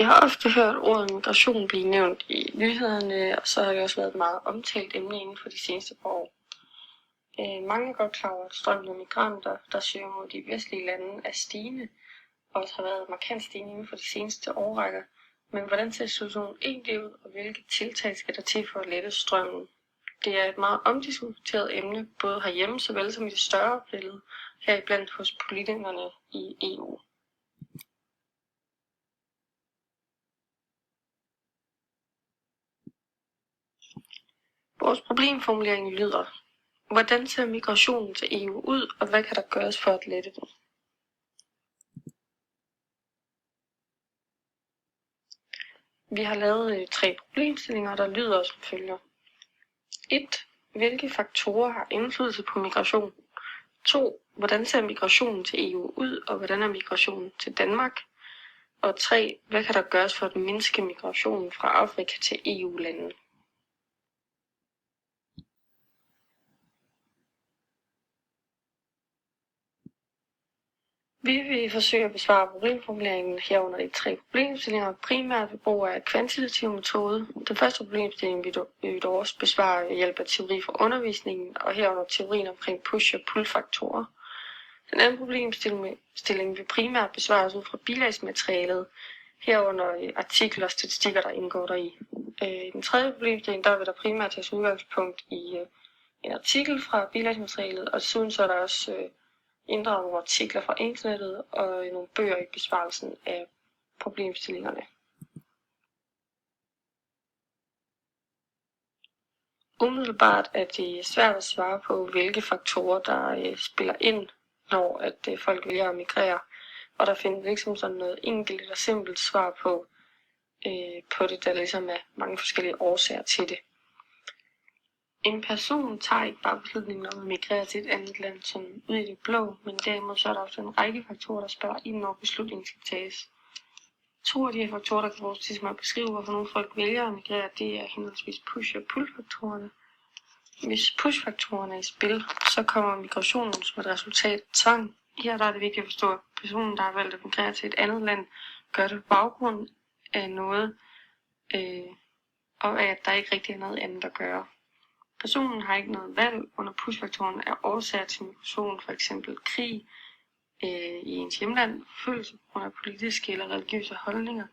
Jeg har ofte hørt ordet migration blive nævnt i nyhederne, og så har det også været et meget omtalt emne inden for de seneste par år. Mange er godt klar over, at strømmen af migranter, der søger mod de vestlige lande, er stigende, og også har været markant stigende inden for de seneste årrækker. Men hvordan ser situationen egentlig ud, og hvilke tiltag skal der til for at lette strømmen? Det er et meget omdiskuteret emne, både herhjemme såvel som i det større billede, heriblandt hos politikerne i EU. Vores problemformulering lyder: hvordan ser migrationen til EU ud, og hvad kan der gøres for at lette den? Vi har lavet 3 problemstillinger, der lyder som følger. 1. Hvilke faktorer har indflydelse på migration? 2. Hvordan ser migrationen til EU ud, og hvordan er migrationen til Danmark? Og 3. Hvad kan der gøres for at mindske migrationen fra Afrika til EU-landene? Vi vil forsøge at besvare problemformuleringen herunder de 3 problemstillinger, primært ved brug af kvantitativ metode. Den første problemstilling vil dog også besvare ved hjælp af teori for undervisningen, og herunder teorien omkring push- og pull-faktorer. Den anden problemstilling vil primært besvares ud fra bilagsmaterialet, herunder artikler og statistikker, der indgår deri. I den tredje problemstilling, der vil der primært tages udgangspunkt i en artikel fra bilagsmaterialet, og desuden så er der også inddraget nogle artikler fra internettet og nogle bøger i besvarelsen af problemstillingerne. Umiddelbart er det svært at svare på, hvilke faktorer der spiller ind, når at folk vælger at migrere, og der findes ligesom sådan noget enkelt og simpelt svar på det, der ligesom er mange forskellige årsager til det. En person tager ikke bare beslutningen om at migrere til et andet land sådan ud i det blå, men derimod så er der også en række faktorer, der spiller ind, når beslutningen skal tages. 2 af de her faktorer, der kan bruges til at beskrive, hvorfor nogle folk vælger at migrere, det er henholdsvis push- og pull-faktorerne. Hvis push-faktorerne er i spil, så kommer migrationen som et resultat af tvang. Her der er det vigtigt at forstå, at personen, der har valgt at migrere til et andet land, gør det på baggrund af noget, og af at der ikke rigtig er noget andet at gøre. Personen har ikke noget valg. Under push-faktoren er årsager til migration, f.eks. krig i ens hjemland, forfølgelse på grund af politiske eller religiøse holdninger,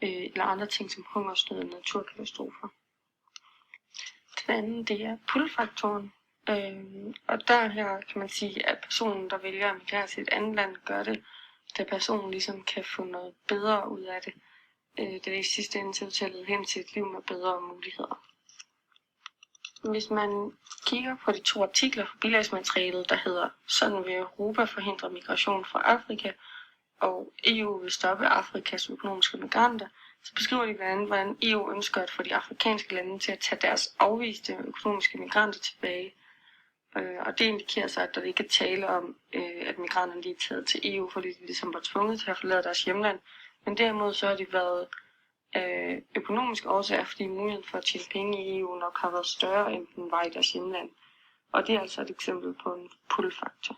eller andre ting som hungersnød og naturkatastrofer. Den anden, det er pull-faktoren, og der her kan man sige, at personen, der vælger at migrere til et andet land, gør det, da personen ligesom kan få noget bedre ud af det, da det i sidste ende til lede hen til et liv med bedre muligheder. Hvis man kigger på de 2 artikler fra bilagsmaterialet, der hedder "Sådan vil Europa forhindre migration fra Afrika" og "EU vil stoppe Afrikas økonomiske migranter", så beskriver de blandt andet, hvordan EU ønsker at få de afrikanske lande til at tage deres afviste økonomiske migranter tilbage. Og det indikerer så, at der ikke er tale om, at migranterne lige er taget til EU, fordi de ligesom var tvunget til at forlade deres hjemland. Men derimod så har de været økonomiske årsager, fordi muligheden for at tjene penge i EU nok har været større, end den var i deres hjemland. Og det er altså et eksempel på en pull-faktor.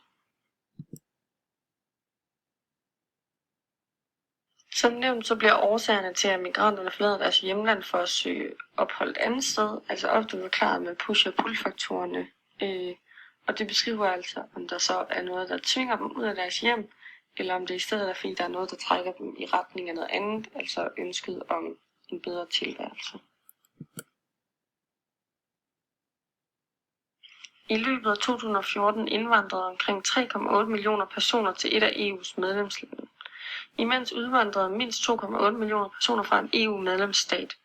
Som nævnt, så bliver årsagerne til, at migranterne forlader deres hjemland for at søge ophold et andet sted, altså ofte forklaret med push- og pull-faktorerne. Og det beskriver altså, om der så er noget, der tvinger dem ud af deres hjem, eller om det i stedet er, fordi der er noget, der trækker dem i retning af noget andet, altså ønsket om en bedre tilværelse. I løbet af 2014 indvandrede omkring 3,8 millioner personer til et af EU's medlemslande. Imens udvandrede mindst 2,8 millioner personer fra en EU-medlemsstat.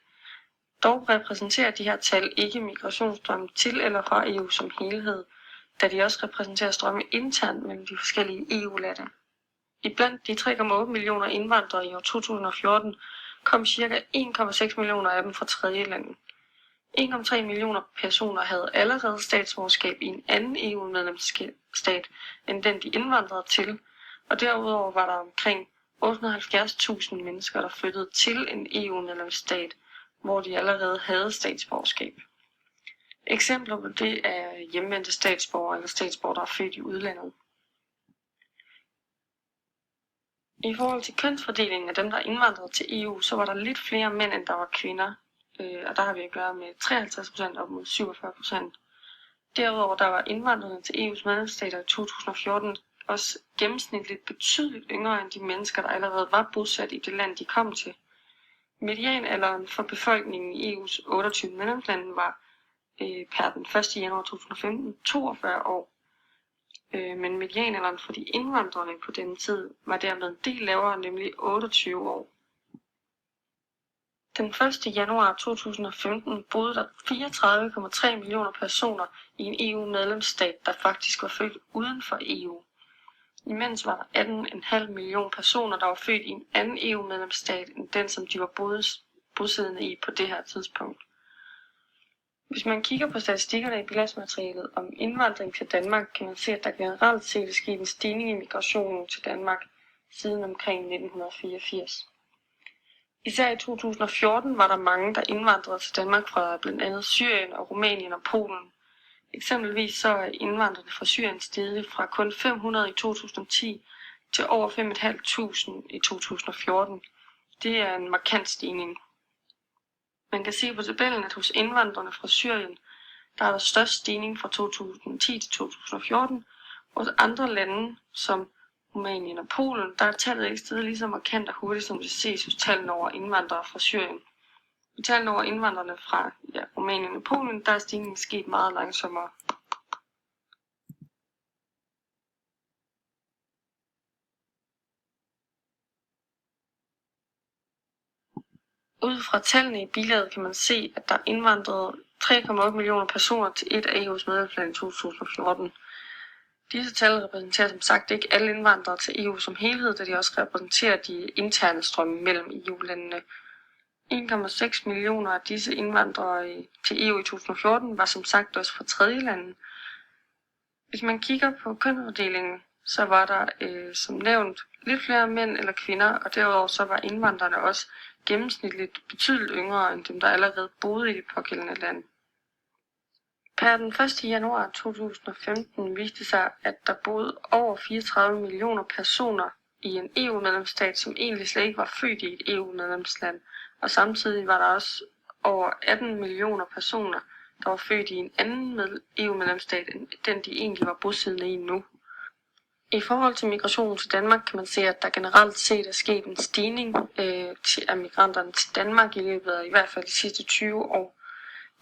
Dog repræsenterer de her tal ikke migrationsstrømme til eller fra EU som helhed, da de også repræsenterer strømme internt mellem de forskellige EU-lande. Iblandt de 3,8 millioner indvandrere i år 2014 kom ca. 1,6 millioner af dem fra tredje lande. 1,3 millioner personer havde allerede statsborgerskab i en anden EU-medlemsstat end den, de indvandrede til, og derudover var der omkring 870.000 mennesker, der flyttede til en EU-medlemsstat, hvor de allerede havde statsborgerskab. Eksempler på det er hjemvendte statsborgere eller statsborgere, der er født i udlandet. I forhold til kønsfordelingen af dem, der indvandrede til EU, så var der lidt flere mænd, end der var kvinder. Og der har vi at gøre med 53% op mod 47%. Derudover der var indvandrerne til EU's medlemsstater i 2014 også gennemsnitligt betydeligt yngre end de mennesker, der allerede var bosat i det land, de kom til. Medianalderen for befolkningen i EU's 28 medlemslande var per den 1. januar 2015 42 år. Men medianalderen for de indvandrerne på den tid var dermed en del lavere, nemlig 28 år. Den 1. januar 2015 boede der 34,3 millioner personer i en EU-medlemsstat, der faktisk var født uden for EU. Imens var der 18,5 millioner personer, der var født i en anden EU-medlemsstat end den, som de var bosiddende i på det her tidspunkt. Hvis man kigger på statistikkerne i bilagsmaterialet om indvandring til Danmark, kan man se, at der generelt set er sket en stigning i migrationen til Danmark siden omkring 1984. Især i 2014 var der mange, der indvandrede til Danmark fra blandt andet Syrien og Rumænien og Polen. Eksempelvis så er indvandrerne fra Syrien steget fra kun 500 i 2010 til over 5.500 i 2014. Det er en markant stigning. Man kan se på tabellen, at hos indvandrerne fra Syrien, der er der størst stigning fra 2010 til 2014. Hos andre lande, som Rumænien og Polen, der er tallet ikke steget lige så markant og hurtigt, som det ses hos tallene over indvandrere fra Syrien. I tallene over indvandrerne fra Rumænien og Polen, der er stigningen sket meget langsommere. Ud fra tallene i bilaget kan man se, at der er indvandret 3,8 millioner personer til et af EU's medlemslande i 2014. Disse tal repræsenterer som sagt ikke alle indvandrere til EU som helhed, da de også repræsenterer de interne strømme mellem EU-landene. 1,6 millioner af disse indvandrere til EU i 2014 var som sagt også fra tredje lande. Hvis man kigger på kønsfordelingen, så var der som nævnt lidt flere mænd eller kvinder, og derudover så var indvandrerne også gennemsnitligt betydeligt yngre end dem, der allerede boede i det pågældende land. Per den 1. januar 2015 viste sig, at der boede over 34 millioner personer i en EU-medlemsstat, som egentlig slet ikke var født i et EU-medlemsland, og samtidig var der også over 18 millioner personer, der var født i en anden EU-medlemsstat end den, de egentlig var bosiddende i nu. I forhold til migrationen til Danmark kan man se, at der generelt set er sket en stigning af migranterne til Danmark i løbet af i hvert fald de sidste 20 år.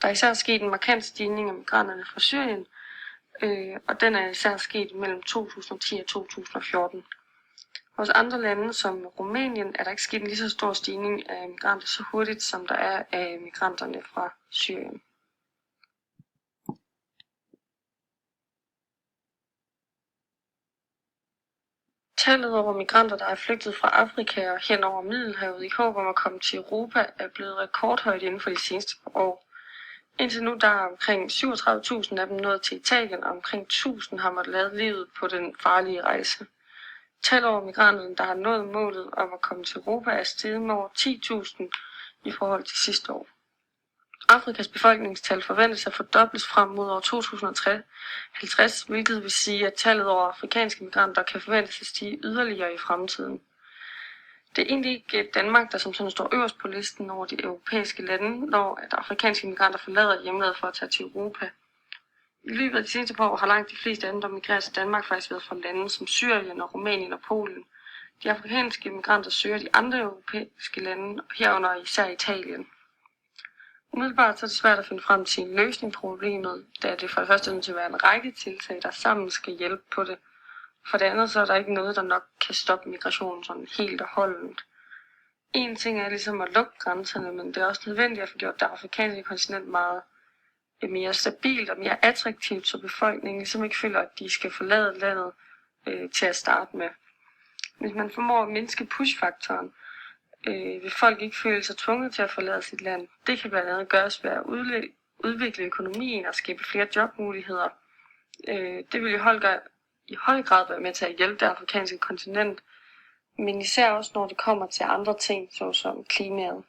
Der er især sket en markant stigning af migranterne fra Syrien, og den er især sket mellem 2010 og 2014. Hos andre lande som Rumænien er der ikke sket en lige så stor stigning af migranter så hurtigt, som der er af migranterne fra Syrien. Tallet over migranter, der er flygtet fra Afrika og hen over Middelhavet i håb om at komme til Europa, er blevet rekordhøjt inden for de seneste par år. Indtil nu der er omkring 37.000 af dem nået til Italien, og omkring 1.000 har måttet lade livet på den farlige rejse. Tallet over migranterne, der har nået målet om at komme til Europa, er steget med over 10.000 i forhold til sidste år. Afrikas befolkningstal forventes at fordobles frem mod år 2050, hvilket vil sige, at tallet over afrikanske migranter kan forventes at stige yderligere i fremtiden. Det er egentlig ikke Danmark, der som sådan står øverst på listen over de europæiske lande, når at afrikanske migranter forlader hjemlandet for at tage til Europa. I løbet af de seneste par år har langt de fleste andre, der migrerer til Danmark, faktisk været fra lande som Syrien og Rumænien og Polen. De afrikanske migranter søger de andre europæiske lande, herunder især Italien. Umiddelbart så er det svært at finde frem til en løsning på problemet, da det for det første er nødt til at være en række tiltag, der sammen skal hjælpe på det. For det andet så er der ikke noget, der nok kan stoppe migrationen sådan helt og holdent. En ting er ligesom at lukke grænserne, men det er også nødvendigt at få gjort det afrikanske kontinent meget mere stabilt og mere attraktivt, så befolkningen ligesom ikke føler, at de skal forlade landet til at starte med. Hvis man formår at mindske push-faktoren, vil folk ikke føle sig tvunget til at forlade sit land. Det kan blandt andet gøres ved at udvikle økonomien og skabe flere jobmuligheder. Det vil i høj grad være med til at hjælpe det afrikanske kontinent, men især også når det kommer til andre ting, såsom klimaet.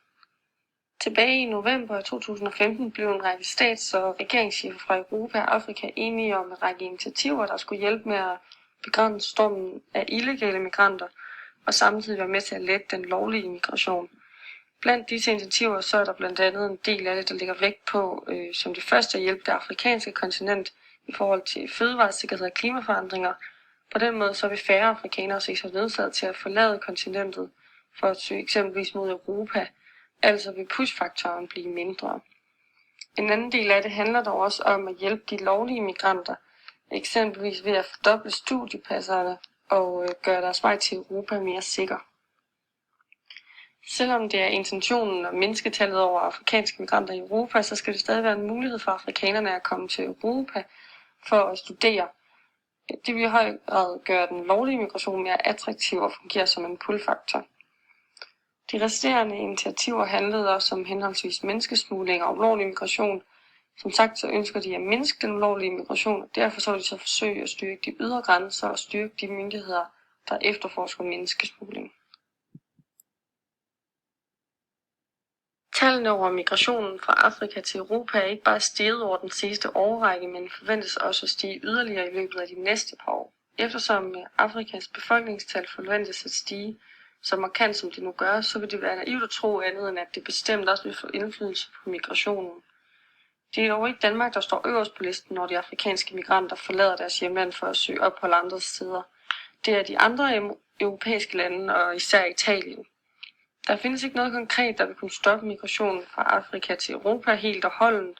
Tilbage i november 2015 blev en række stats- og regeringschefer fra Europa og Afrika enige om en række initiativer, der skulle hjælpe med at begrænse strømmen af illegale migranter, og samtidig være med til at lette den lovlige migration. Blandt disse initiativer så er der blandt andet en del af det, der ligger vægt på som det første at hjælpe det afrikanske kontinent i forhold til fødevaresikkerhed og klimaforandringer. På den måde så vil færre afrikanere se sig nødsaget til at forlade kontinentet for at søge eksempelvis mod Europa, altså vil push-faktoren blive mindre. En anden del af det handler dog også om at hjælpe de lovlige migranter, eksempelvis ved at fordoble studiepasserne og gøre deres vej til Europa mere sikker. Selvom det er intentionen at mindske tallet over afrikanske migranter i Europa, så skal det stadig være en mulighed for afrikanerne at komme til Europa for at studere. Det vil i høj grad gøre den lovlige migration mere attraktiv og fungere som en pull-faktor. De resterende initiativer handlede også om henholdsvis menneskesmugling og ulovlig migration. Som sagt så ønsker de at mindske den ulovlige migration, og derfor så vil de så forsøge at styrke de ydre grænser og styrke de myndigheder, der efterforsker menneskesmugling. Tallene over migrationen fra Afrika til Europa er ikke bare steget over den sidste årrække, men forventes også at stige yderligere i løbet af de næste par år. Eftersom Afrikas befolkningstal forventes at stige så markant som det nu gør, så vil det være naivt at tro andet end at det bestemt også vil få indflydelse på migrationen. Det er dog ikke Danmark, der står øverst på listen, når de afrikanske migranter forlader deres hjemland for at søge ophold andre steder. Det er de andre europæiske lande og især Italien. Der findes ikke noget konkret, der vil kunne stoppe migrationen fra Afrika til Europa helt og holdent.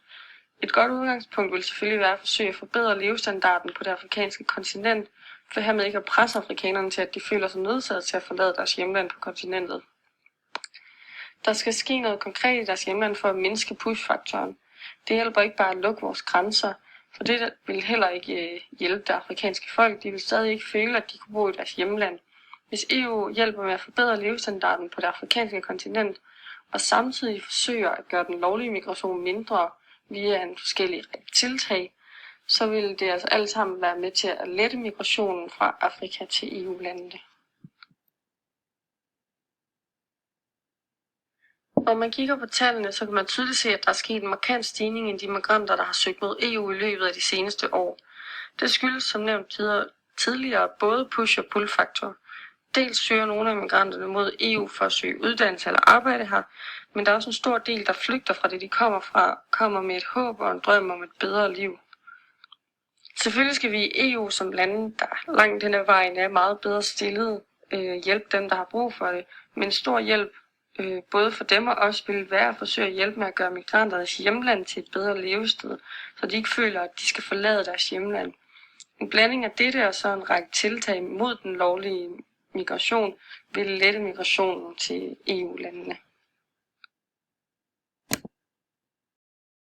Et godt udgangspunkt vil selvfølgelig være at forsøge at forbedre levestandarden på det afrikanske kontinent, for hermed ikke at presse afrikanerne til, at de føler sig nødsaget til at forlade deres hjemland på kontinentet. Der skal ske noget konkret i deres hjemland for at mindske push-faktoren. Det hjælper ikke bare at lukke vores grænser, for det vil heller ikke hjælpe det afrikanske folk. De vil stadig ikke føle, at de kunne bo i deres hjemland. Hvis EU hjælper med at forbedre levestandarden på det afrikanske kontinent, og samtidig forsøger at gøre den lovlige migration mindre via en forskellig tiltag, så vil det altså alle sammen være med til at lette migrationen fra Afrika til EU-landene. Når man kigger på tallene, så kan man tydeligt se, at der er sket en markant stigning i de migranter, der har søgt mod EU i løbet af de seneste år. Det skyldes som nævnt tidligere både push- og pull-faktor. Dels søger nogle af migranterne mod EU for at søge uddannelse eller arbejde her, men der er også en stor del, der flygter fra det, de kommer med et håb og en drøm om et bedre liv. Selvfølgelig skal vi i EU som lande, der langt hen ad vejen er meget bedre stillet, hjælpe dem, der har brug for det, men stor hjælp både for dem og os vil være at forsøge at hjælpe med at gøre migranternes hjemland til et bedre levested, så de ikke føler, at de skal forlade deres hjemland. En blanding af dette og så en række tiltag mod den lovlige migration vil lette migrationen til EU-landene.